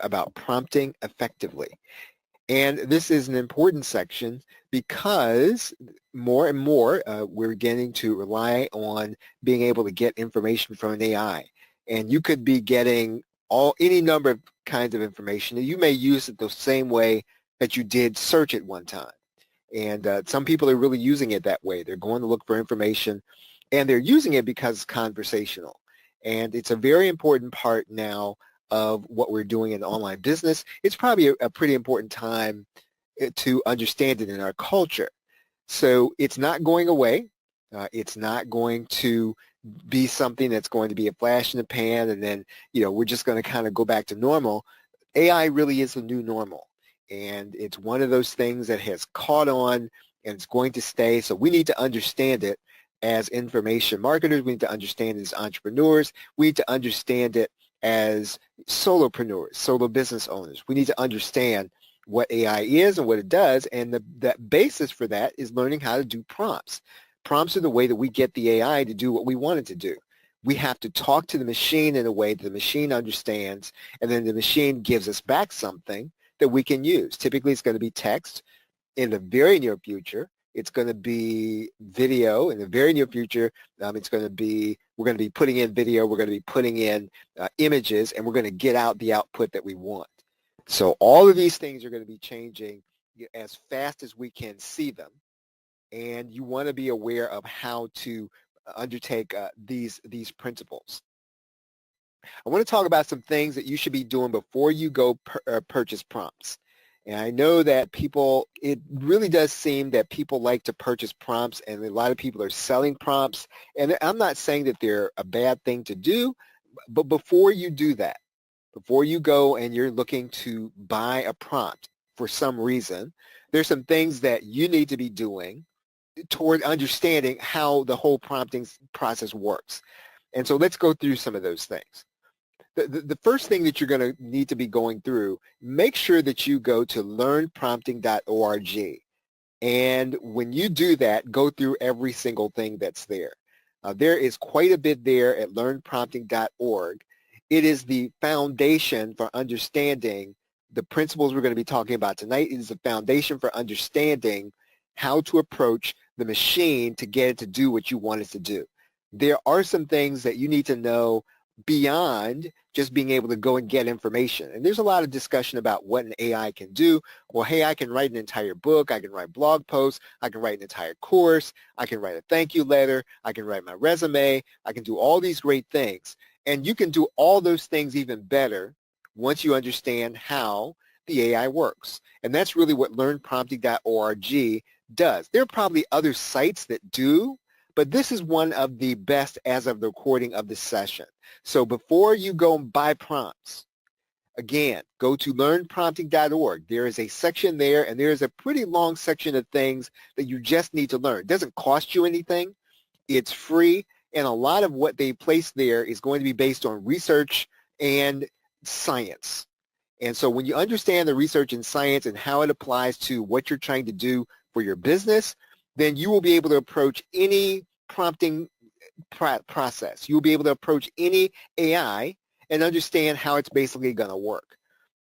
about prompting effectively. And this is an important section because more and more we're beginning to rely on being able to get information from an AI. And you could be getting any number of kinds of information. You may use it the same way that you did search at one time. And some people are really using it that way. They're going to look for information, and they're using it because it's conversational. And it's a very important part now of what we're doing in online business. It's probably a pretty important time to understand it in our culture. So it's not going away. It's not going to be something that's going to be a flash in the pan and then, we're just going to kind of go back to normal. AI really is the new normal. And it's one of those things that has caught on and it's going to stay. So we need to understand it as information marketers. We need to understand it as entrepreneurs. We need to understand it as solopreneurs, solo business owners. We need to understand what AI is and what it does. And the basis for that is learning how to do prompts. Prompts are the way that we get the AI to do what we want it to do. We have to talk to the machine in a way that the machine understands, and then the machine gives us back something that we can use. Typically, it's going to be text. In the very near future, it's going to be video. In the very near future, we're going to be putting in video, we're going to be putting in images, and we're going to get out the output that we want. So all of these things are going to be changing as fast as we can see them, and you want to be aware of how to undertake these principles. I want to talk about some things that you should be doing before you go purchase prompts. And I know that it really does seem that people like to purchase prompts, and a lot of people are selling prompts. And I'm not saying that they're a bad thing to do, but before you do that, before you go and you're looking to buy a prompt for some reason, there's some things that you need to be doing toward understanding how the whole prompting process works. And so let's go through some of those things. The first thing that you're going to need to be going through, make sure that you go to learnprompting.org. And when you do that, go through every single thing that's there. There is quite a bit there at learnprompting.org. It is the foundation for understanding the principles we're going to be talking about tonight. It is the foundation for understanding how to approach the machine to get it to do what you want it to do. There are some things that you need to know beyond just being able to go and get information. And there's a lot of discussion about what an AI can do. Well, hey, I can write an entire book. I can write blog posts. I can write an entire course. I can write a thank you letter. I can write my resume. I can do all these great things. And you can do all those things even better once you understand how the AI works. And that's really what learnprompting.org does. There are probably other sites that do, but this is one of the best as of the recording of this session. So before you go and buy prompts, again, go to learnprompting.org. There is a section there, and there is a pretty long section of things that you just need to learn. It doesn't cost you anything. It's free, and a lot of what they place there is going to be based on research and science. And so when you understand the research and science and how it applies to what you're trying to do for your business, then you will be able to approach any prompting process. You'll be able to approach any AI and understand how it's basically going to work.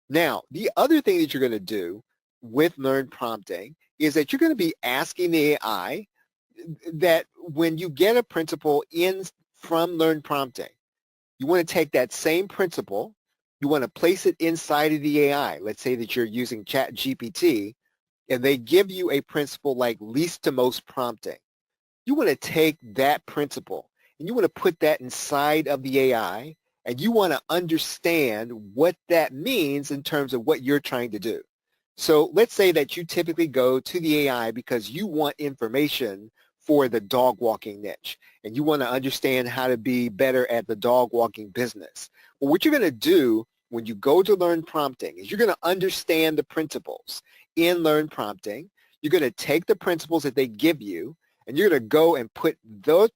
Now, the other thing that you're going to do with Learn Prompting is that you're going to be asking the AI that when you get a principle in from Learn Prompting, you want to take that same principle, you want to place it inside of the AI. Let's say that you're using ChatGPT, and they give you a principle like least to most prompting. You want to take that principle and you want to put that inside of the AI, and you want to understand what that means in terms of what you're trying to do. So let's say that you typically go to the AI because you want information for the dog walking niche, and you want to understand how to be better at the dog walking business. Well, what you're going to do when you go to Learn Prompting is you're going to understand the principles in Learn Prompting. You're going to take the principles that they give you, and you're going to go and put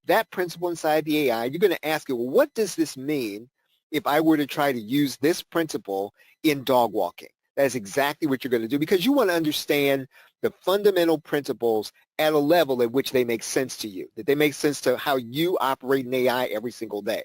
that principle inside the AI. You're going to ask it, well, what does this mean if I were to try to use this principle in dog walking? That is exactly what you're going to do, because you want to understand the fundamental principles at a level at which they make sense to you, that they make sense to how you operate in AI every single day.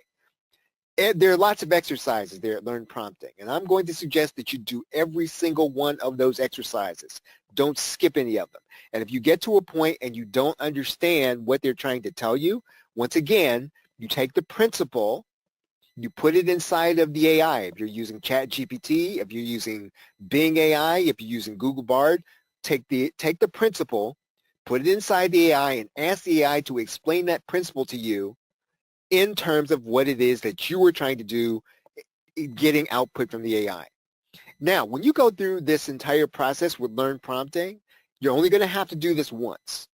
And there are lots of exercises there at Learn Prompting, and I'm going to suggest that you do every single one of those exercises. Don't skip any of them. And if you get to a point and you don't understand what they're trying to tell you, once again, you take the principle, you put it inside of the AI. If you're using ChatGPT, if you're using Bing AI, if you're using Google Bard, take the principle, put it inside the AI, and ask the AI to explain that principle to you in terms of what it is that you were trying to do, getting output from the AI. Now, when you go through this entire process with Learn Prompting, you're only going to have to do this once.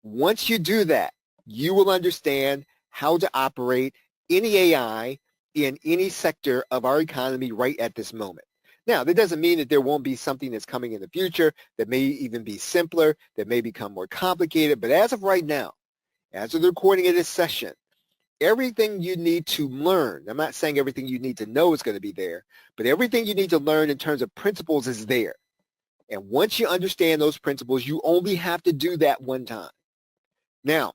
Once you do that, you will understand how to operate any AI in any sector of our economy right at this moment. Now, that doesn't mean that there won't be something that's coming in the future that may even be simpler, that may become more complicated, but as of right now, as of the recording of this session, everything you need to learn, I'm not saying everything you need to know is going to be there, but everything you need to learn in terms of principles is there. And once you understand those principles, you only have to do that one time. Now,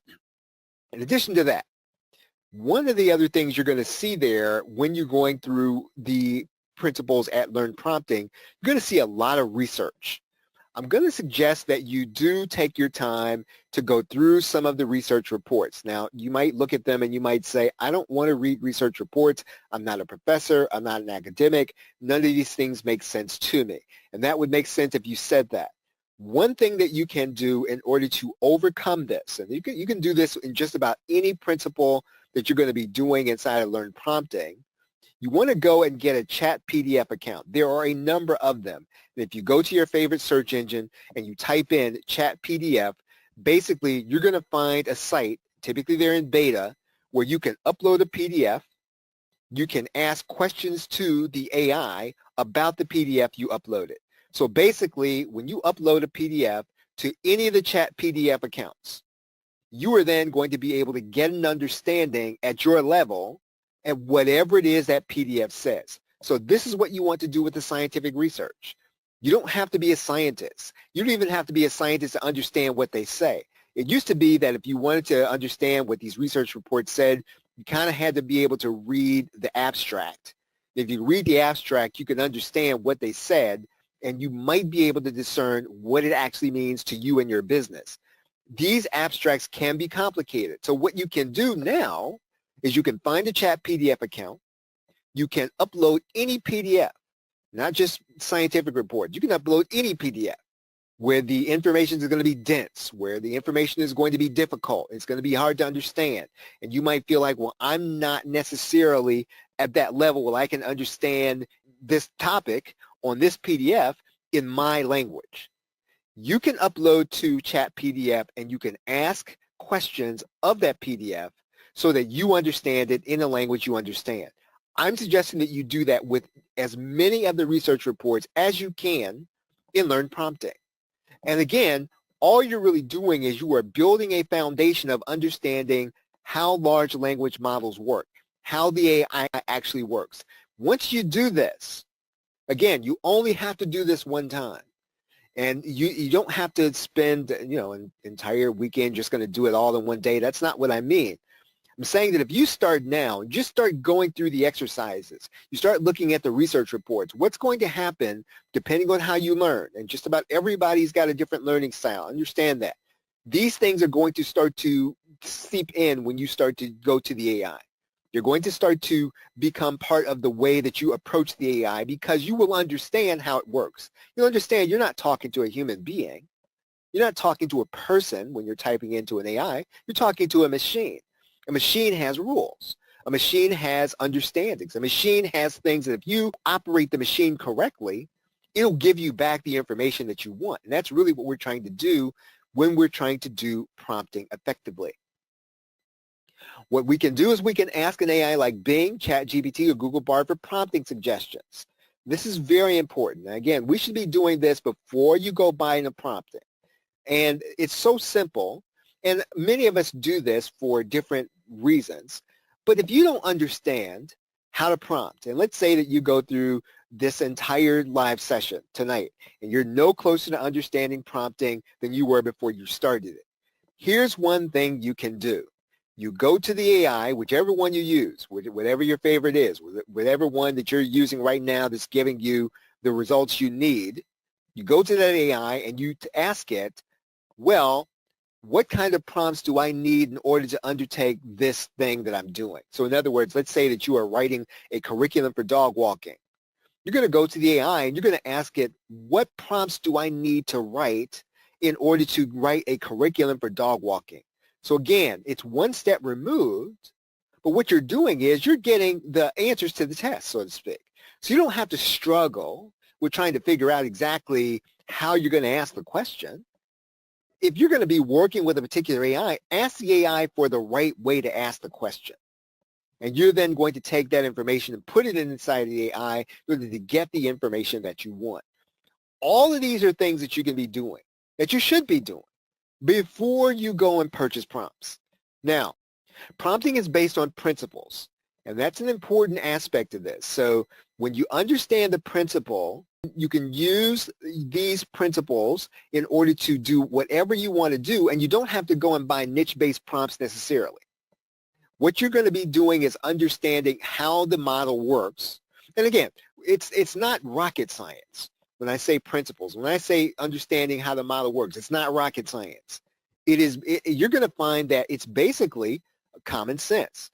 in addition to that, one of the other things you're going to see there when you're going through the principles at Learn Prompting, you're going to see a lot of research. I'm going to suggest that you do take your time to go through some of the research reports. Now, you might look at them and you might say, I don't want to read research reports. I'm not a professor. I'm not an academic. None of these things make sense to me. And that would make sense if you said that. One thing that you can do in order to overcome this, and you can do this in just about any principle that you're going to be doing inside of Learn Prompting, you want to go and get a chat PDF account. There are a number of them. And if you go to your favorite search engine and you type in chat PDF, basically you're going to find a site, typically they're in beta, where you can upload a PDF. You can ask questions to the AI about the PDF you uploaded. So basically, when you upload a PDF to any of the chat PDF accounts, you are then going to be able to get an understanding at your level at whatever it is that PDF says. So this is what you want to do with the scientific research. You don't have to be a scientist. You don't even have to be a scientist to understand what they say. It used to be that if you wanted to understand what these research reports said, you kind of had to be able to read the abstract. If you read the abstract, you can understand what they said, and you might be able to discern what it actually means to you and your business. These abstracts can be complicated. So what you can do now is you can find a chat PDF account. You can upload any PDF, not just scientific reports. You can upload any PDF where the information is going to be dense, where the information is going to be difficult. It's going to be hard to understand. And you might feel like, well, I'm not necessarily at that level where I can understand this topic on this PDF in my language. You can upload to chat PDF and you can ask questions of that PDF so that you understand it in a language you understand. I'm suggesting that you do that with as many of the research reports as you can in Learn Prompting. And again, all you're really doing is you are building a foundation of understanding how large language models work, how the AI actually works. Once you do this, again, you only have to do this one time. And you don't have to spend, an entire weekend just going to do it all in one day. That's not what I mean. I'm saying that if you start now, just start going through the exercises, you start looking at the research reports, what's going to happen depending on how you learn, and just about everybody's got a different learning style, understand that. These things are going to start to seep in when you start to go to the AI. You're going to start to become part of the way that you approach the AI because you will understand how it works. You'll understand you're not talking to a human being. You're not talking to a person when you're typing into an AI. You're talking to a machine. A machine has rules. A machine has understandings. A machine has things that if you operate the machine correctly, it'll give you back the information that you want. And that's really what we're trying to do when we're trying to do prompting effectively. What we can do is we can ask an AI like Bing, ChatGPT, or Google Bard for prompting suggestions. This is very important. Now, again, we should be doing this before you go buying a prompting. And it's so simple. And many of us do this for different reasons. But if you don't understand how to prompt, and let's say that you go through this entire live session tonight, and you're no closer to understanding prompting than you were before you started it, here's one thing you can do. You go to the AI, whichever one you use, whatever your favorite is, whatever one that you're using right now that's giving you the results you need. You go to that AI and you ask it, well, what kind of prompts do I need in order to undertake this thing that I'm doing? So in other words, let's say that you are writing a curriculum for dog walking. You're going to go to the AI and you're going to ask it, what prompts do I need to write in order to write a curriculum for dog walking? So again, it's one step removed, but what you're doing is you're getting the answers to the test, so to speak. So you don't have to struggle with trying to figure out exactly how you're going to ask the question. If you're going to be working with a particular AI, ask the AI for the right way to ask the question. And you're then going to take that information and put it inside of the AI in order to get the information that you want. All of these are things that you can be doing, that you should be doing before you go and purchase prompts. Now, prompting is based on principles, and that's an important aspect of this. So when you understand the principle, you can use these principles in order to do whatever you want to do, and you don't have to go and buy niche-based prompts necessarily. What you're going to be doing is understanding how the model works. And again, it's not rocket science. When I say principles, when I say understanding how the model works, it's not rocket science. You're going to find that it's basically common sense.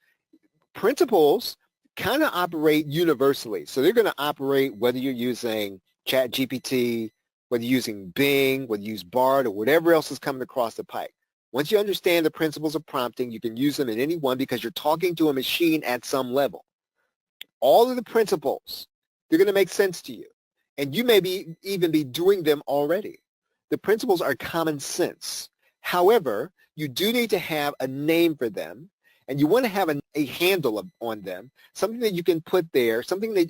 Principles kind of operate universally. So they're going to operate whether you're using ChatGPT, whether you're using Bing, whether you use Bard, or whatever else is coming across the pike. Once you understand the principles of prompting, you can use them in any one because you're talking to a machine at some level. All of the principles, they're going to make sense to you. And you may even be doing them already. The principles are common sense. However, you do need to have a name for them, and you want to have a handle on them, something that you can put there,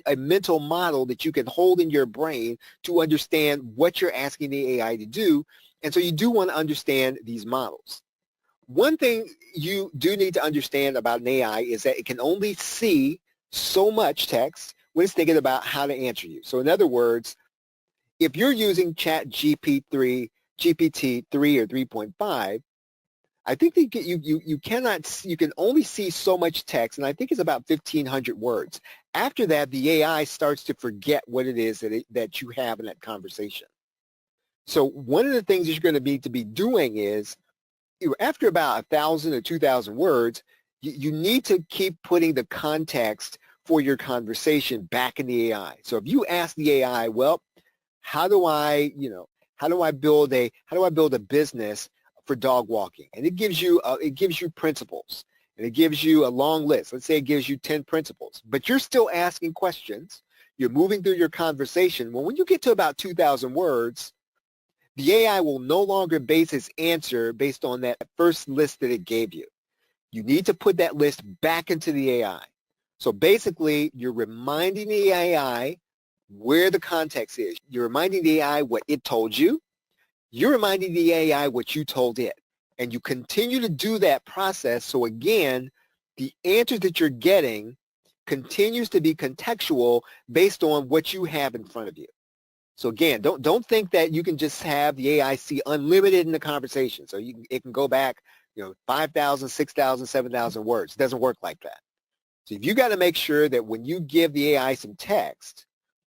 a mental model that you can hold in your brain to understand what you're asking the AI to do. And so you do want to understand these models. One thing you do need to understand about an AI is that it can only see so much text when it's thinking about how to answer you. So in other words, if you're using GPT 3 or 3.5, I think that you can only see so much text, and I think it's about 1,500 words. After that, the AI starts to forget what it is that you have in that conversation. So one of the things that you're going to need to be doing is, after about 1,000 or 2,000 words, you need to keep putting the context for your conversation back in the AI. So if you ask the AI, well, how do I build a business for dog walking? And it gives you principles, and it gives you a long list. Let's say it gives you 10 principles, but you're still asking questions. You're moving through your conversation. Well, when you get to about 2,000 words, the AI will no longer base its answer based on that first list that it gave you. You need to put that list back into the AI. So basically, you're reminding the AI where the context is. You're reminding the AI what it told you. You're reminding the AI what you told it. And you continue to do that process. So again, the answer that you're getting continues to be contextual based on what you have in front of you. So again, don't think that you can just have the AI see unlimited in the conversation. So it can go back, 5,000, 6,000, 7,000 words. It doesn't work like that. So you got to make sure that when you give the AI some text,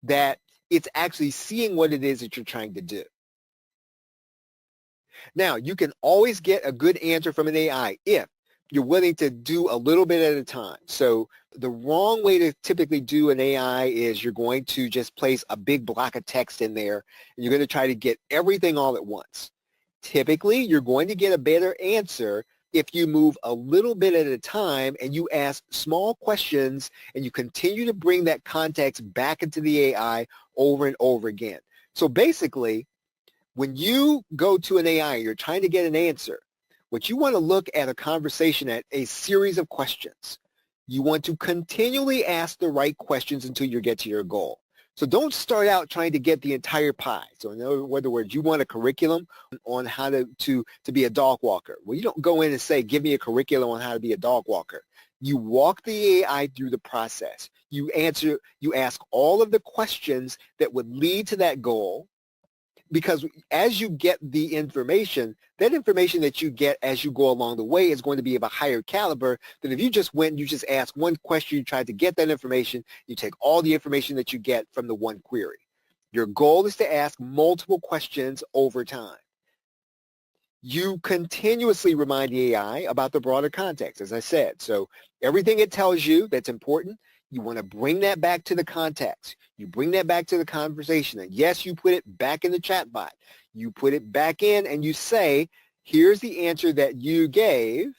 that it's actually seeing what it is that you're trying to do. Now, you can always get a good answer from an AI if you're willing to do a little bit at a time. So the wrong way to typically do an AI is you're going to just place a big block of text in there, and you're going to try to get everything all at once. Typically, you're going to get a better answer if you move a little bit at a time and you ask small questions and you continue to bring that context back into the AI over and over again. So basically, when you go to an AI, you're trying to get an answer, what you want to look at a conversation at a series of questions. You want to continually ask the right questions until you get to your goal. So don't start out trying to get the entire pie. So in other words, you want a curriculum on how to be a dog walker. Well, you don't go in and say, give me a curriculum on how to be a dog walker. You walk the AI through the process. You ask all of the questions that would lead to that goal. because as you get the information, that information that you get as you go along the way is going to be of a higher caliber than if you just went and you just asked one question, you tried to get that information, you take all the information that you get from the one query. Your goal is to ask multiple questions over time. You continuously remind the AI about the broader context, as I said. So everything it tells you that's important, you want to bring that back to the context. You bring that back to the conversation. And yes, you put it back in the chat bot. You put it back in and you say, here's the answer that you gave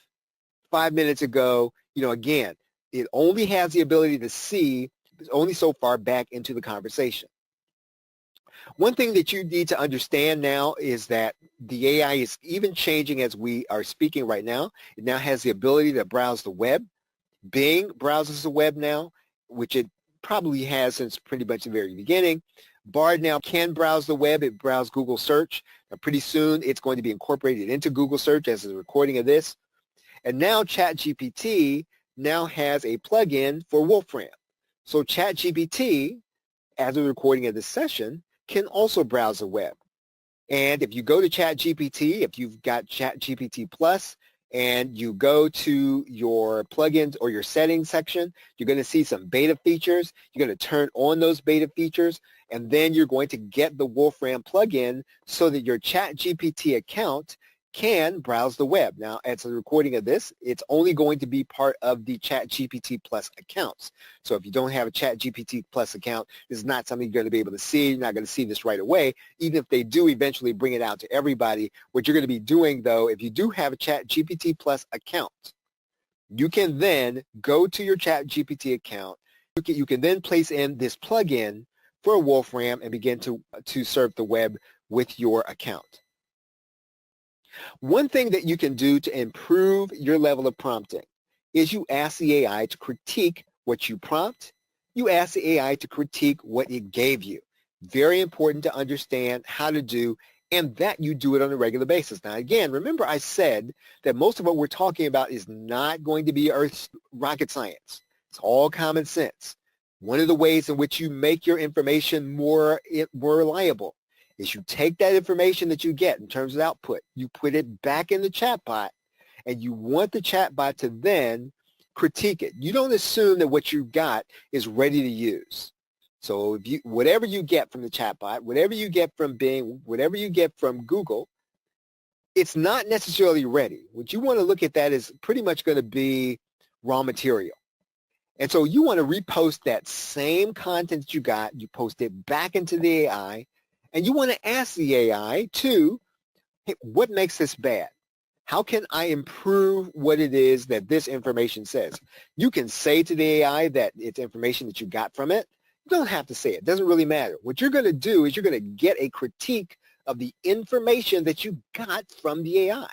5 minutes ago. Again, it only has the ability to see only so far back into the conversation. One thing that you need to understand now is that the AI is even changing as we are speaking right now. It now has the ability to browse the web. Bing browses the web now, which it probably has since pretty much the very beginning. Bard now can browse the web. It browses Google search. Now, pretty soon it's going to be incorporated into Google search as a recording of this. And now ChatGPT now has a plugin for Wolfram. So ChatGPT, as a recording of this session, can also browse the web. And if you go to ChatGPT, if you've got ChatGPT Plus, and you go to your plugins or your settings section, you're going to see some beta features. You're going to turn on those beta features, and then you're going to get the Wolfram plugin so that your ChatGPT account can browse the web. Now, as a recording of this, it's only going to be part of the ChatGPT Plus accounts. So if you don't have a ChatGPT Plus account, this is not something you're going to be able to see. You're not going to see this right away. Even if they do eventually bring it out to everybody, what you're going to be doing, though, if you do have a ChatGPT Plus account, you can then go to your ChatGPT account. You can then place in this plugin for Wolfram and begin to surf the web with your account. One thing that you can do to improve your level of prompting is you ask the AI to critique what you prompt. You ask the AI to critique what it gave you. Very important to understand how to do, and that you do it on a regular basis. Now, again, remember I said that most of what we're talking about is not going to be Earth's rocket science. It's all common sense. One of the ways in which you make your information more reliable is you take that information that you get in terms of output, you put it back in the chatbot, and you want the chatbot to then critique it. You don't assume that what you got is ready to use. So if whatever you get from the chatbot, whatever you get from Bing, whatever you get from Google, it's not necessarily ready. What you want to look at that is pretty much going to be raw material. And so you want to repost that same content that you got, you post it back into the AI, and you want to ask the AI to, hey, what makes this bad? How can I improve what it is that this information says? You can say to the AI that it's information that you got from it. You don't have to say it. It doesn't really matter. What you're going to do is you're going to get a critique of the information that you got from the AI.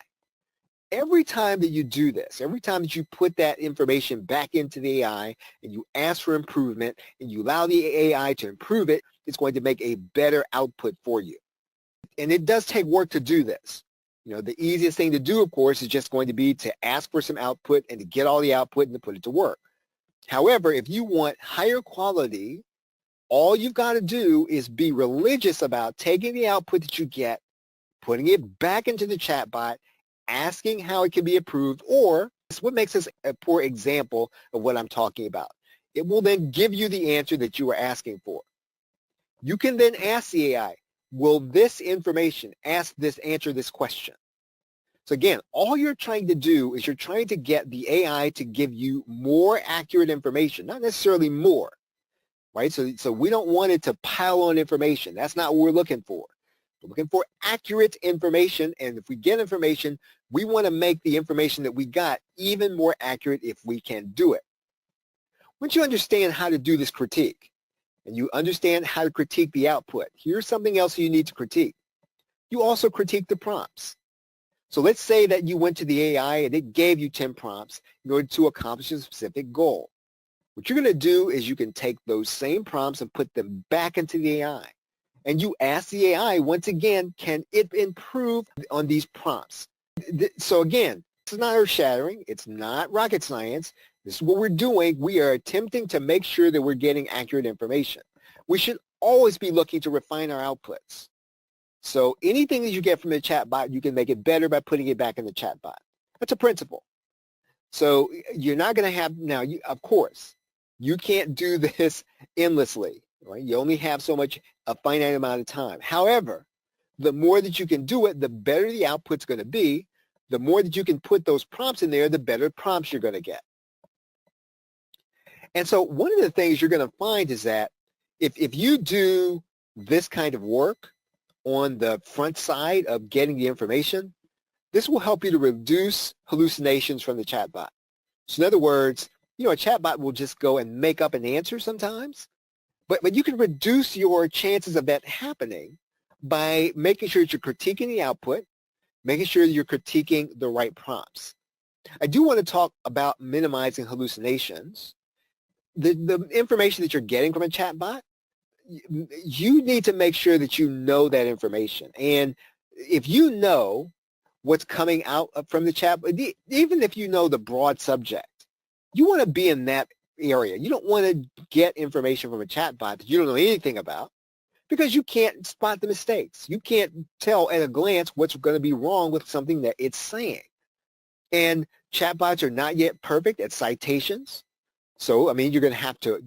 Every time that you do this, every time that you put that information back into the AI and you ask for improvement and you allow the AI to improve it, it's going to make a better output for you. And it does take work to do this. The easiest thing to do, of course, is just going to be to ask for some output and to get all the output and to put it to work. However, if you want higher quality, all you've got to do is be religious about taking the output that you get, putting it back into the chatbot, asking how it can be improved, or what makes this a poor example of what I'm talking about. It will then give you the answer that you were asking for. You can then ask the AI, will this information answer this question? So again, all you're trying to do is you're trying to get the AI to give you more accurate information, not necessarily more, right? So we don't want it to pile on information. That's not what we're looking for. We're looking for accurate information, and if we get information, we want to make the information that we got even more accurate if we can do it. Once you understand how to do this critique, and you understand how to critique the output, here's something else you need to critique. You also critique the prompts. So let's say that you went to the AI and it gave you 10 prompts in order to accomplish a specific goal. What you're going to do is you can take those same prompts and put them back into the AI. And you ask the AI, once again, can it improve on these prompts? So again, this is not earth-shattering. It's not rocket science. This is what we're doing. We are attempting to make sure that we're getting accurate information. We should always be looking to refine our outputs. So anything that you get from the chatbot, you can make it better by putting it back in the chatbot. That's a principle. So you're not going to have, now, of course, you can't do this endlessly, right? You only have so much, a finite amount of time. However, the more that you can do it, the better the output's going to be. The more that you can put those prompts in there, the better prompts you're going to get. And so one of the things you're going to find is that if you do this kind of work on the front side of getting the information, this will help you to reduce hallucinations from the chatbot. So in other words, a chatbot will just go and make up an answer sometimes, but you can reduce your chances of that happening by making sure that you're critiquing the output, making sure that you're critiquing the right prompts. I do want to talk about minimizing hallucinations. The information that you're getting from a chatbot, you need to make sure that you know that information. And if you know what's coming out from the chat, even if you know the broad subject, you want to be in that area. You don't want to get information from a chatbot that you don't know anything about, because you can't spot the mistakes. You can't tell at a glance what's going to be wrong with something that it's saying. And chatbots are not yet perfect at citations. So, I mean, you're going to have to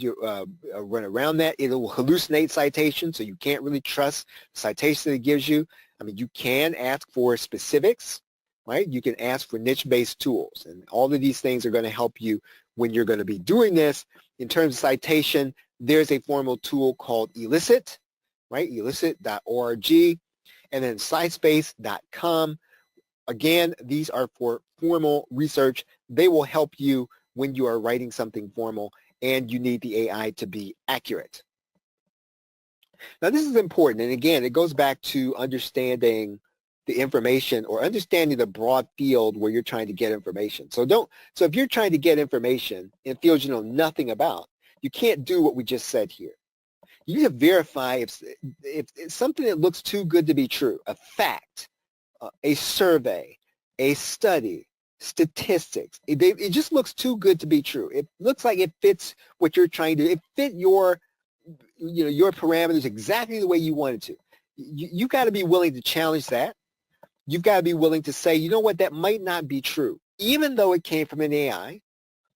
run around that. It will hallucinate citations, so you can't really trust the citation that it gives you. I mean, you can ask for specifics, right? You can ask for niche-based tools, and all of these things are going to help you when you're going to be doing this. In terms of citation, there's a formal tool called Elicit, right? Elicit.org, and then scitespace.com. Again, these are for formal research. They will help you when you are writing something formal and you need the AI to be accurate. Now, this is important, and again, it goes back to understanding the information or understanding the broad field where you're trying to get information. So if you're trying to get information in fields you know nothing about, you can't do what we just said here. You need to verify if it's something that looks too good to be true, a fact, a survey, a study, statistics. It just looks too good to be true. It looks like it fits what you're trying to do. It fit your parameters exactly the way you want it to. You've got to be willing to challenge that. You've got to be willing to say, you know what, that might not be true, even though it came from an AI,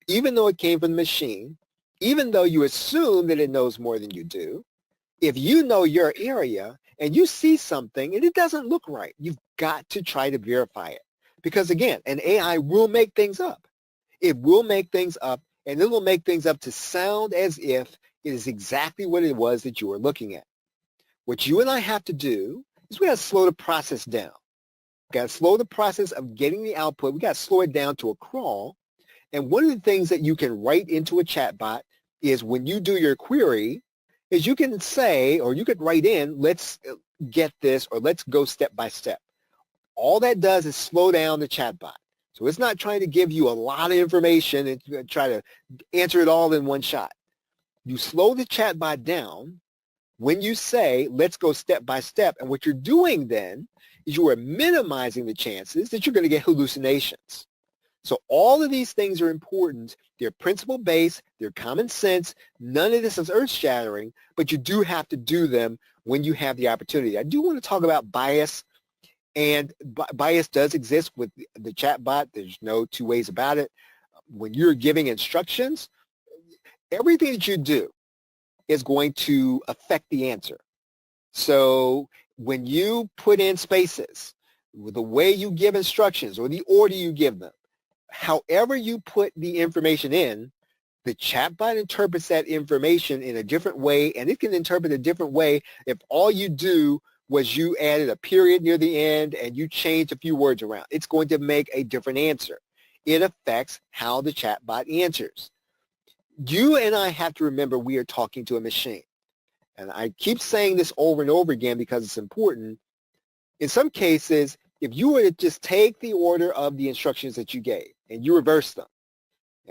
even though it came from the machine, even though you assume that it knows more than you do. If you know your area and you see something and it doesn't look right, you've got to try to verify it. Because again, an AI will make things up. It will make things up, and it will make things up to sound as if it is exactly what it was that you were looking at. What you and I have to do is we got to slow the process down. We got to slow the process of getting the output. We got to slow it down to a crawl. And one of the things that you can write into a chatbot is when you do your query, is you can say, or you could write in, let's get this, or let's go step by step. All that does is slow down the chatbot. So it's not trying to give you a lot of information and try to answer it all in one shot. You slow the chatbot down when you say, let's go step by step. And what you're doing then is you are minimizing the chances that you're going to get hallucinations. So all of these things are important. They're principle-based. They're common sense. None of this is earth-shattering, but you do have to do them when you have the opportunity. I do want to talk about bias, and bias does exist with the chatbot. There's no two ways about it. When you're giving instructions, everything that you do is going to affect the answer. So when you put in spaces, the way you give instructions or the order you give them, however you put the information in, the chatbot interprets that information in a different way, and it can interpret a different way if all you do was you added a period near the end and you changed a few words around. It's going to make a different answer. It affects how the chatbot answers. You and I have to remember we are talking to a machine. And I keep saying this over and over again because it's important. In some cases, if you were to just take the order of the instructions that you gave and you reverse them,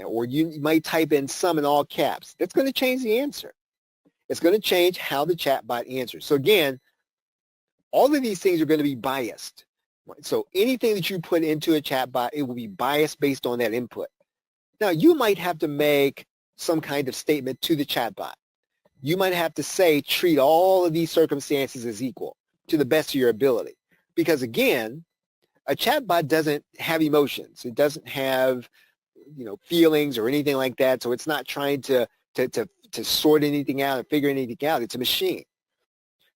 or you might type in some in all caps, that's going to change the answer. It's going to change how the chatbot answers. So again, all of these things are going to be biased. Right? So anything that you put into a chatbot, it will be biased based on that input. Now, you might have to make some kind of statement to the chatbot. You might have to say, treat all of these circumstances as equal. to the best of your ability. Because again, a chatbot doesn't have emotions. It doesn't have, feelings or anything like that. So it's not trying to sort anything out or figure anything out. It's a machine.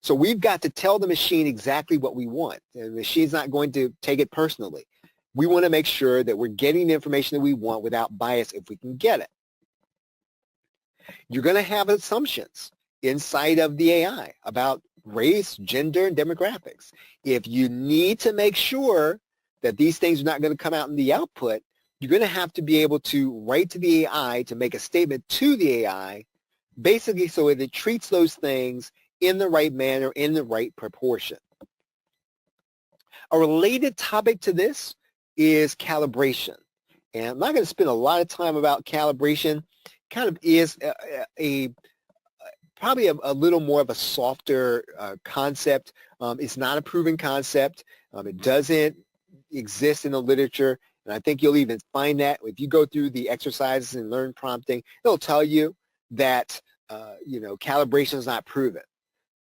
So we've got to tell the machine exactly what we want. And the machine's not going to take it personally. We want to make sure that we're getting the information that we want without bias if we can get it. You're going to have assumptions inside of the AI about race, gender, and demographics. If you need to make sure that these things are not going to come out in the output, you're going to have to be able to write to the AI to make a statement to the AI, basically so that it treats those things in the right manner, in the right proportion. A related topic to this is calibration. And I'm not going to spend a lot of time about calibration. Kind of is probably a little more of a softer concept. It's not a proven concept. It doesn't exist in the literature. And I think you'll even find that if you go through the exercises and learn prompting, it'll tell you that, calibration is not proven.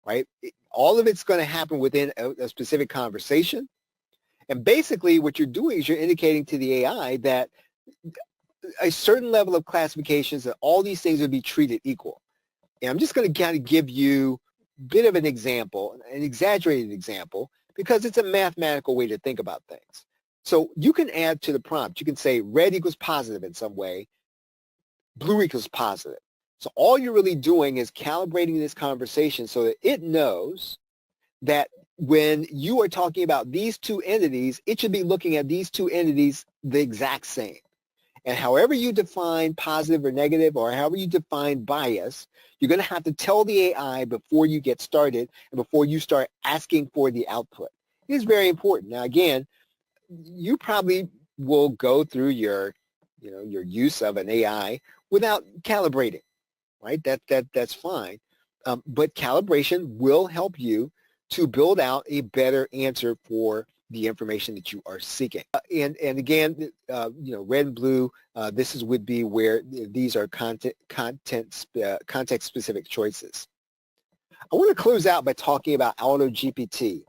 Right? All of it's going to happen within a specific conversation. And basically what you're doing is you're indicating to the AI that a certain level of classifications, that all these things would be treated equal. And I'm just going to kind of give you a bit of an example, an exaggerated example, because it's a mathematical way to think about things. So you can add to the prompt. You can say red equals positive in some way, blue equals positive. So all you're really doing is calibrating this conversation so that it knows that when you are talking about these two entities, it should be looking at these two entities the exact same. And however you define positive or negative, or however you define bias, you're going to have to tell the AI before you get started and before you start asking for the output. It is very important. Now, again, you probably will go through your use of an AI without calibrating. Right? That's fine. But calibration will help you to build out a better answer for the information that you are seeking. And again, red and blue, would be where these are context-specific choices. I want to close out by talking about AutoGPT.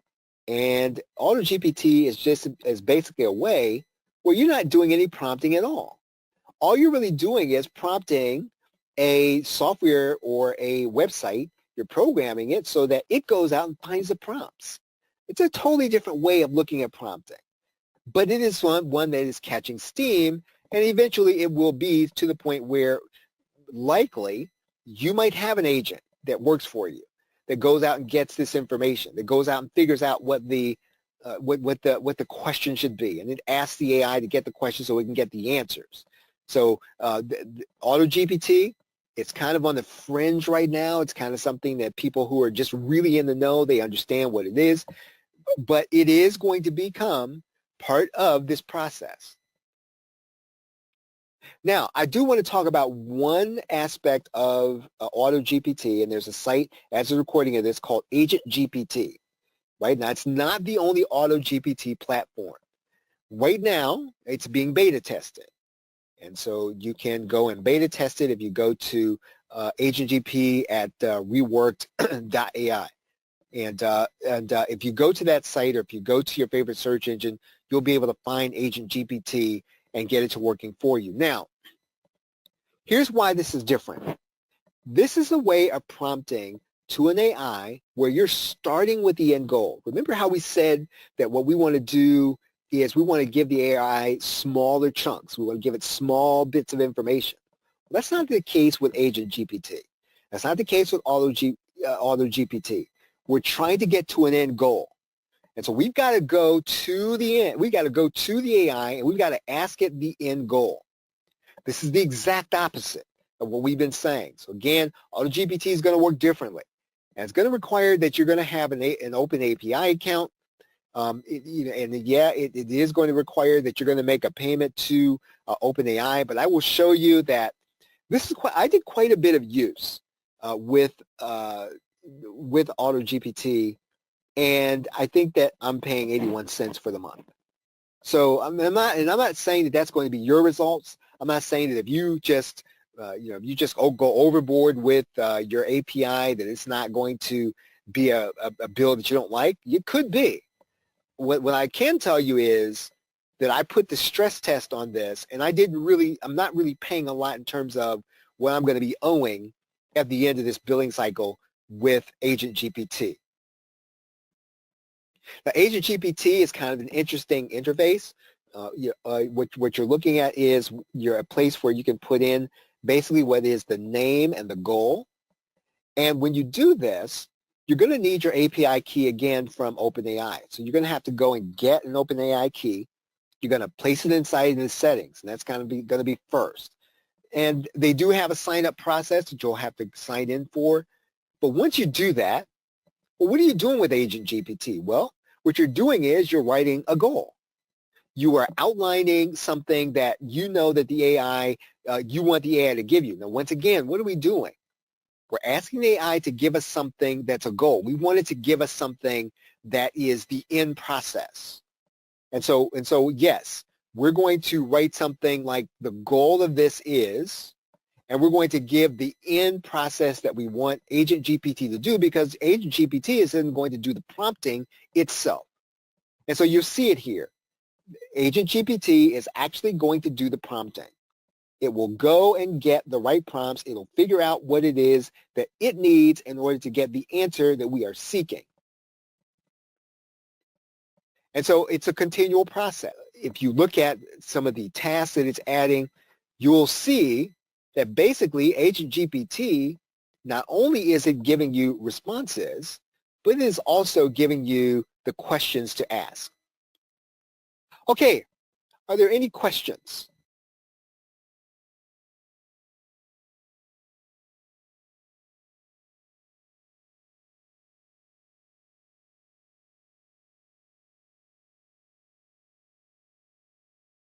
And AutoGPT is basically a way where you're not doing any prompting at all. All you're really doing is prompting a software or a website. You're programming it so that it goes out and finds the prompts. It's a totally different way of looking at prompting, but it is one that is catching steam, and eventually it will be to the point where likely you might have an agent that works for you, that goes out and gets this information, that goes out and figures out what the question should be, and it asks the AI to get the question so it can get the answers. So the AutoGPT, it's kind of on the fringe right now. It's kind of something that people who are just really in the know, they understand what it is, but it is going to become part of this process. Now, I do want to talk about one aspect of AutoGPT, and there's a site as a recording of this called Agent GPT. Right now, it's not the only AutoGPT platform. Right now, it's being beta tested. And so you can go and beta test it if you go to AgentGP at reworked.ai. And if you go to that site, or if you go to your favorite search engine, you'll be able to find AgentGPT and get it to working for you. Now, here's why this is different. This is a way of prompting to an AI where you're starting with the end goal. Remember how we said that what we want to do is we want to give the AI smaller chunks. We want to give it small bits of information. Well, that's not the case with Agent GPT. That's not the case with AutoGPT. We're trying to get to an end goal. And so we've got to go to the end. We've got to go to the AI, and we've got to ask it the end goal. This is the exact opposite of what we've been saying. So again, AutoGPT is going to work differently. And it's going to require that you're going to have an open API account. It is going to require that you're going to make a payment to OpenAI, but I will show you that I did quite a bit of use with AutoGPT, and I think that I'm paying 81 cents for the month. So I'm not saying that that's going to be your results. I'm not saying that if you just go overboard with your API, that it's not going to be a bill that you don't like? It could be. What I can tell you is that I put the stress test on this, and I'm not really paying a lot in terms of what I'm going to be owing at the end of this billing cycle with Agent GPT. Now, Agent GPT is kind of an interesting interface. What you're looking at is a place where you can put in basically what is the name and the goal. And when you do this, you're going to need your API key again from OpenAI. So you're going to have to go and get an OpenAI key. You're going to place it inside the settings, and that's going to be first. And they do have a sign-up process that you'll have to sign in for. But once you do that, well, what are you doing with Agent GPT? Well, what you're doing is you're writing a goal. You are outlining something that you know that the AI, you want the AI to give you. Now, once again, what are we doing? We're asking the AI to give us something that's a goal. We want it to give us something that is the end process. And so yes, we're going to write something like the goal of this is, and we're going to give the end process that we want Agent GPT to do, because Agent GPT is then going to do the prompting itself. And so you'll see it here. Agent GPT is actually going to do the prompting. It will go and get the right prompts. It'll figure out what it is that it needs in order to get the answer that we are seeking. And so it's a continual process. If you look at some of the tasks that it's adding, you will see that basically Agent GPT, not only is it giving you responses, but it is also giving you the questions to ask. Okay, are there any questions?